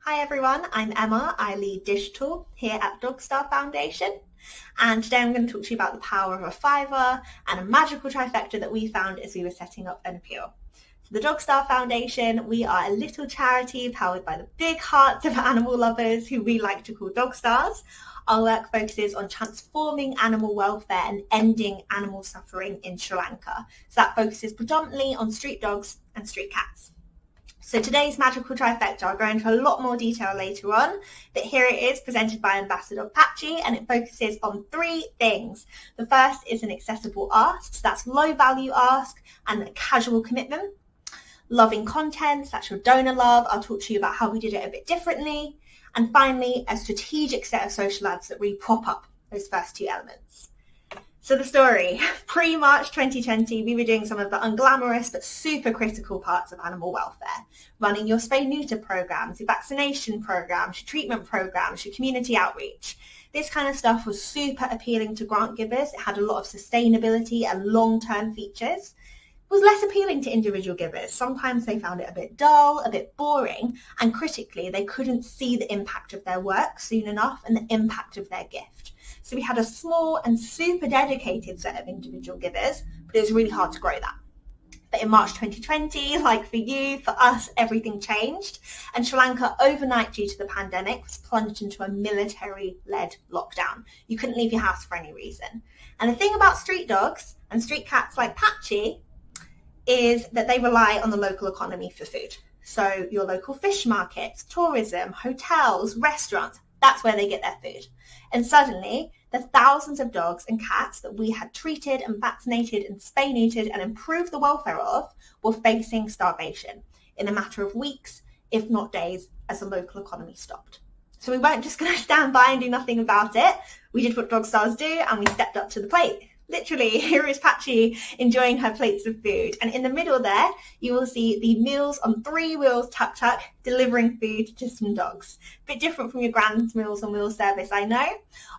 Hi everyone, I'm Emma. I lead digital here at Dogstar Foundation, and today I'm going to talk to you about the power of a fiver and a magical trifecta that we found as we were setting up an appeal. For the Dogstar Foundation, we are a little charity powered by the big hearts of animal lovers who we like to call dog stars. Our work focuses on transforming animal welfare and ending animal suffering in Sri Lanka. So that focuses predominantly on street dogs and street cats. So today's magical trifecta, I'll go into a lot more detail later on, but here it is presented by Ambassador Patchy, and it focuses on three things. The first is an accessible ask, so that's low value ask and a casual commitment. Loving content, that's your donor love. I'll talk to you about how we did it a bit differently. And finally, a strategic set of social ads that really prop up those first two elements. So the story, pre-March 2020, we were doing some of the unglamorous but super critical parts of animal welfare, running your spay-neuter programs, your vaccination programs, your treatment programs, your community outreach. This kind of stuff was super appealing to grant givers. It had a lot of sustainability and long-term features. It was less appealing to individual givers. Sometimes they found it a bit dull, a bit boring, and critically, they couldn't see the impact of their work soon enough and the impact of their gift. So we had a small and super dedicated set of individual givers, but it was really hard to grow that. But in March 2020, like for you, for us, everything changed. And Sri Lanka, overnight due to the pandemic, was plunged into a military-led lockdown. You couldn't leave your house for any reason. And the thing about street dogs and street cats like Patchy is that they rely on the local economy for food. So your local fish markets, tourism, hotels, restaurants, that's where they get their food. And suddenly, the thousands of dogs and cats that we had treated and vaccinated and spay-neutered and improved the welfare of were facing starvation in a matter of weeks, if not days, as the local economy stopped. So we weren't just going to stand by and do nothing about it. We did what dog stars do, and we stepped up to the plate. Literally, here is Patchy enjoying her plates of food. And in the middle there, you will see the Meals on 3 Wheels tuk-tuk delivering food to some dogs. A bit different from your Grand's Meals on Wheels service, I know.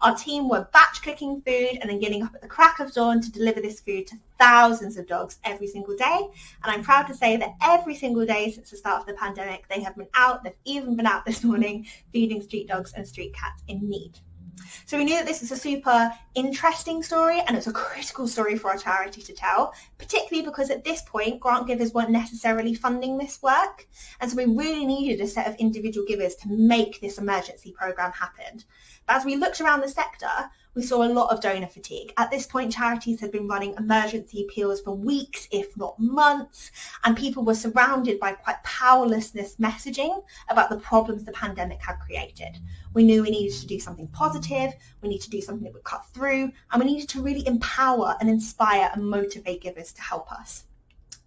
Our team were batch cooking food and then getting up at the crack of dawn to deliver this food to thousands of dogs every single day. And I'm proud to say that every single day since the start of the pandemic, they have been out. They've even been out this morning feeding street dogs and street cats in need. So we knew that this was a super interesting story, and it's a critical story for our charity to tell, particularly because at this point, grant givers weren't necessarily funding this work. And so we really needed a set of individual givers to make this emergency program happen. But as we looked around the sector, we saw a lot of donor fatigue. At this point, charities had been running emergency appeals for weeks, if not months, and people were surrounded by quite powerlessness messaging about the problems the pandemic had created. We knew we needed to do something positive, we needed to do something that would cut through, and we needed to really empower and inspire and motivate givers to help us.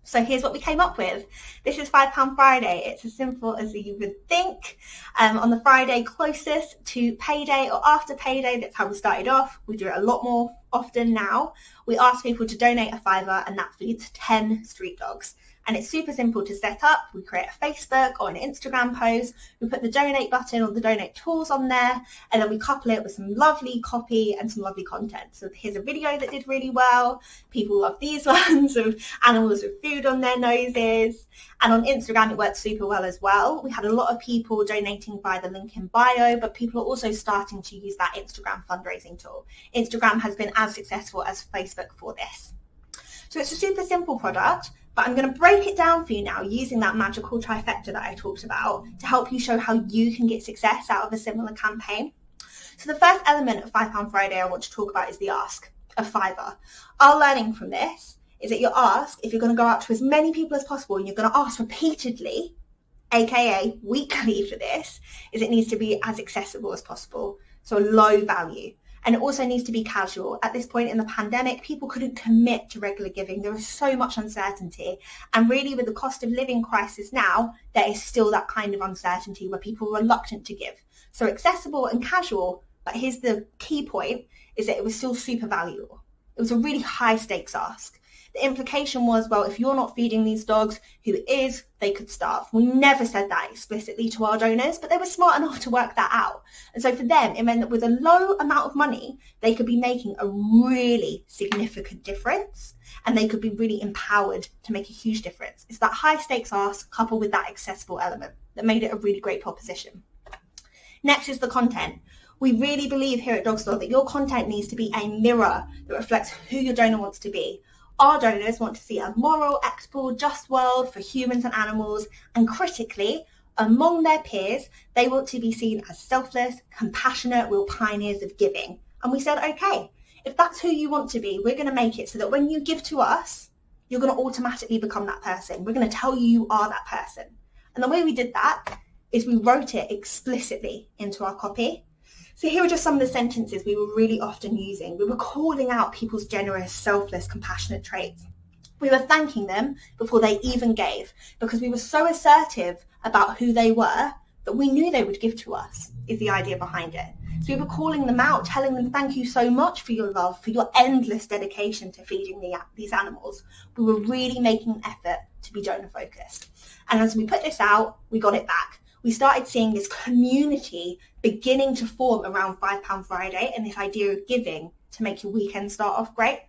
So here's what we came up with. This is £5 Friday. It's as simple as you would think. On the Friday closest to payday or after payday, that's how we started off. We do it a lot more often now. We ask people to donate a fiver, and that feeds 10 street dogs. And it's super simple to set up. We create a Facebook or an Instagram post. We put the donate button or the donate tools on there, and then we couple it with some lovely copy and some lovely content. So here's a video that did really well. People love these ones of animals with food on their noses. And on Instagram, it worked super well as well. We had a lot of people donating via the link in bio, but people are also starting to use that Instagram fundraising tool. Instagram has been as successful as Facebook for this. So it's a super simple product, but I'm going to break it down for you now using that magical trifecta that I talked about to help you show how you can get success out of a similar campaign. So the first element of £5 Friday I want to talk about is the ask, a fiver. Our learning from this is that your ask, if you're going to go out to as many people as possible and you're going to ask repeatedly, aka weekly for this, is it needs to be as accessible as possible, so low value. And it also needs to be casual. At this point in the pandemic, people couldn't commit to regular giving. There was so much uncertainty. And really with the cost of living crisis now, there is still that kind of uncertainty where people are reluctant to give. So accessible and casual, but here's the key point, is that it was still super valuable. It was a really high stakes ask. The implication was, well, if you're not feeding these dogs, who is, they could starve. We never said that explicitly to our donors, but they were smart enough to work that out. And so for them, it meant that with a low amount of money, they could be making a really significant difference, and they could be really empowered to make a huge difference. It's that high stakes ask coupled with that accessible element that made it a really great proposition. Next is the content. We really believe here at Dogstore that your content needs to be a mirror that reflects who your donor wants to be. Our donors want to see a moral, equitable, just world for humans and animals, and critically, among their peers, they want to be seen as selfless, compassionate, real pioneers of giving. And we said, okay, if that's who you want to be, we're going to make it so that when you give to us, you're going to automatically become that person. We're going to tell you you are that person. And the way we did that is we wrote it explicitly into our copy. So here are just some of the sentences we were really often using. We were calling out people's generous, selfless, compassionate traits. We were thanking them before they even gave, because we were so assertive about who they were that we knew they would give to us, is the idea behind it. So we were calling them out, telling them thank you so much for your love, for your endless dedication to feeding these animals. We were really making an effort to be donor focused. And as we put this out, we got it back. We started seeing this community beginning to form around £5 Friday and this idea of giving to make your weekend start off great.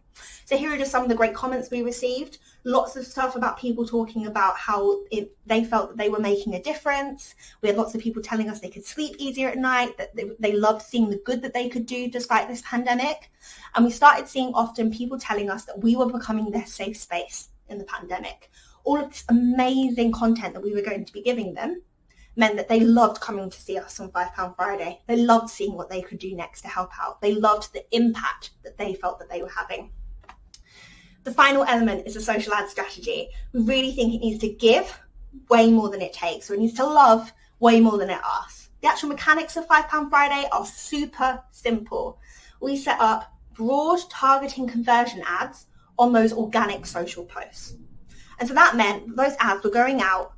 So here are just some of the great comments we received. Lots of stuff about people talking about how they felt that they were making a difference. We had lots of people telling us they could sleep easier at night, that they loved seeing the good that they could do despite this pandemic. And we started seeing often people telling us that we were becoming their safe space in the pandemic. All of this amazing content that we were going to be giving them meant that they loved coming to see us on £5 Friday. They loved seeing what they could do next to help out. They loved the impact that they felt that they were having. The final element is a social ad strategy. We really think it needs to give way more than it takes. So it needs to love way more than it asks. The actual mechanics of £5 Friday are super simple. We set up broad targeting conversion ads on those organic social posts. And so that meant those ads were going out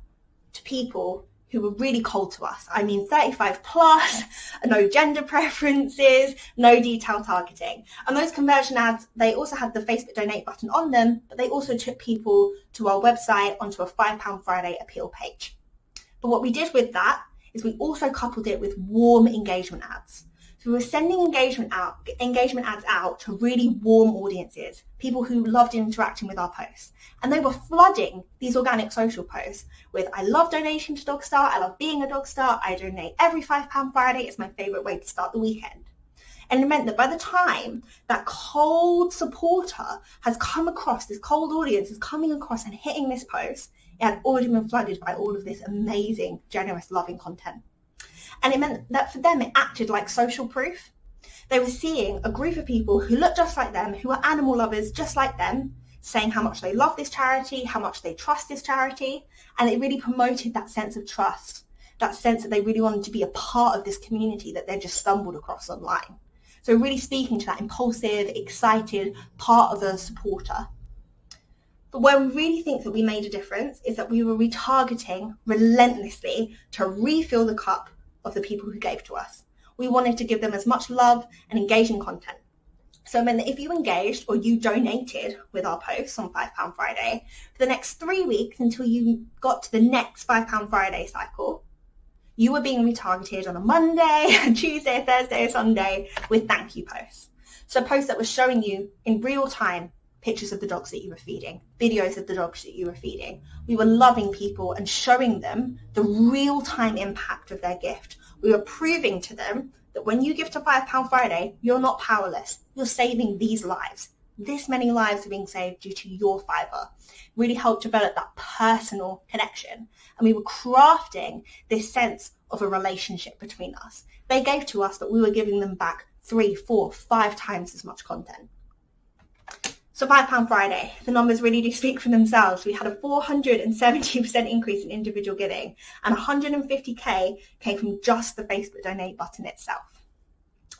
to people who were really cold to us. I mean, 35 plus, no gender preferences, no detail targeting. And those conversion ads, they also had the Facebook donate button on them, but they also took people to our website onto a £5 Friday appeal page. But what we did with that is we also coupled it with warm engagement ads. So we were sending engagement ads out to really warm audiences, people who loved interacting with our posts. And they were flooding these organic social posts with, I love donation to Dogstar, I love being a Dogstar, I donate every £5 Friday, it's my favourite way to start the weekend. And it meant that by the time that cold supporter has come across, this cold audience is coming across and hitting this post, it had already been flooded by all of this amazing, generous, loving content. And it meant that for them, it acted like social proof. They were seeing a group of people who looked just like them, who were animal lovers just like them, saying how much they love this charity, how much they trust this charity. And it really promoted that sense of trust, that sense that they really wanted to be a part of this community that they just stumbled across online. So really speaking to that impulsive, excited part of a supporter. But where we really think that we made a difference is that we were retargeting relentlessly to refill the cup of the people who gave to us. We wanted to give them as much love and engaging content. So it meant that if you engaged or you donated with our posts on £5 Friday, for the next 3 weeks until you got to the next £5 Friday cycle, you were being retargeted on a Monday, a Tuesday, a Thursday, a Sunday with thank you posts. So posts that were showing you in real time pictures of the dogs that you were feeding, videos of the dogs that you were feeding. We were loving people and showing them the real-time impact of their gift. We were proving to them that when you give to £5 Friday, you're not powerless. You're saving these lives. This many lives are being saved due to your fiver. Really helped develop that personal connection. And we were crafting this sense of a relationship between us. They gave to us, but we were giving them back 3, 4, 5 times as much content. So £5 Friday, the numbers really do speak for themselves. We had a 470% increase in individual giving, and 150k came from just the Facebook donate button itself.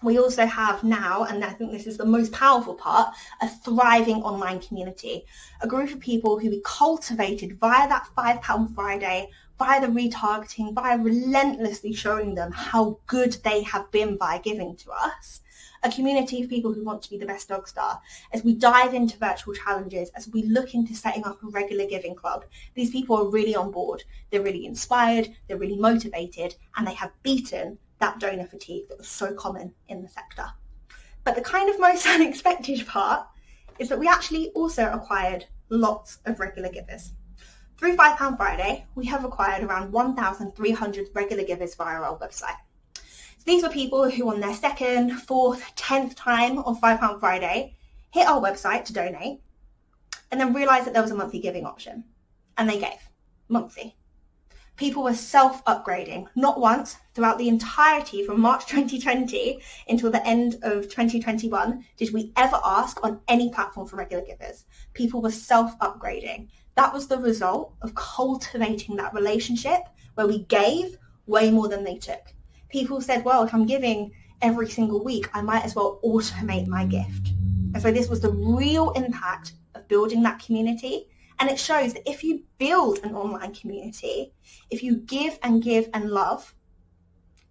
We also have now, and I think this is the most powerful part, a thriving online community, a group of people who we cultivated via that £5 Friday, via the retargeting, via relentlessly showing them how good they have been by giving to us. a community of people who want to be the best dog star. As we dive into virtual challenges, as we look into setting up a regular giving club, these people are really on board. They're really inspired, they're really motivated, and they have beaten that donor fatigue that was so common in the sector. But the kind of most unexpected part is that we actually also acquired lots of regular givers. Through £5 Friday, we have acquired around 1,300 regular givers via our website. So these were people who on their second, fourth, 10th time on £5 Friday hit our website to donate and then realised that there was a monthly giving option. And they gave, monthly. People were self-upgrading, not once, throughout the entirety from March 2020 until the end of 2021 did we ever ask on any platform for regular givers. People were self-upgrading. That was the result of cultivating that relationship where we gave way more than they took. People said, well, if I'm giving every single week, I might as well automate my gift. And so this was the real impact of building that community. And it shows that if you build an online community, if you give and love,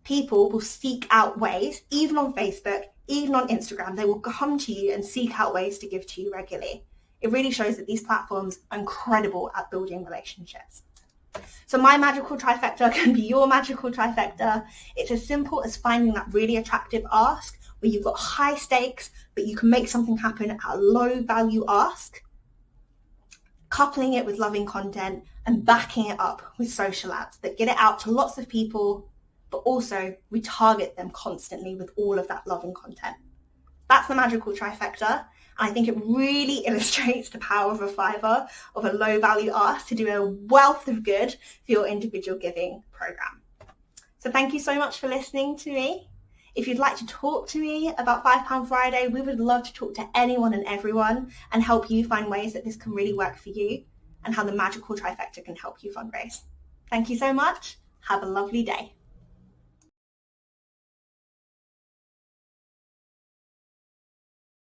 people will seek out ways, even on Facebook, even on Instagram, they will come to you and seek out ways to give to you regularly. It really shows that these platforms are incredible at building relationships. So my magical trifecta can be your magical trifecta. It's as simple as finding that really attractive ask where you've got high stakes, but you can make something happen at a low value ask, coupling it with loving content and backing it up with social ads that get it out to lots of people, but also retarget them constantly with all of that loving content. That's the magical trifecta. And I think it really illustrates the power of a fiver, of a low value ask to do a wealth of good for your individual giving program. So thank you so much for listening to me. If you'd like to talk to me about £5 Friday, we would love to talk to anyone and everyone and help you find ways that this can really work for you and how the magical trifecta can help you fundraise. Thank you so much. Have a lovely day.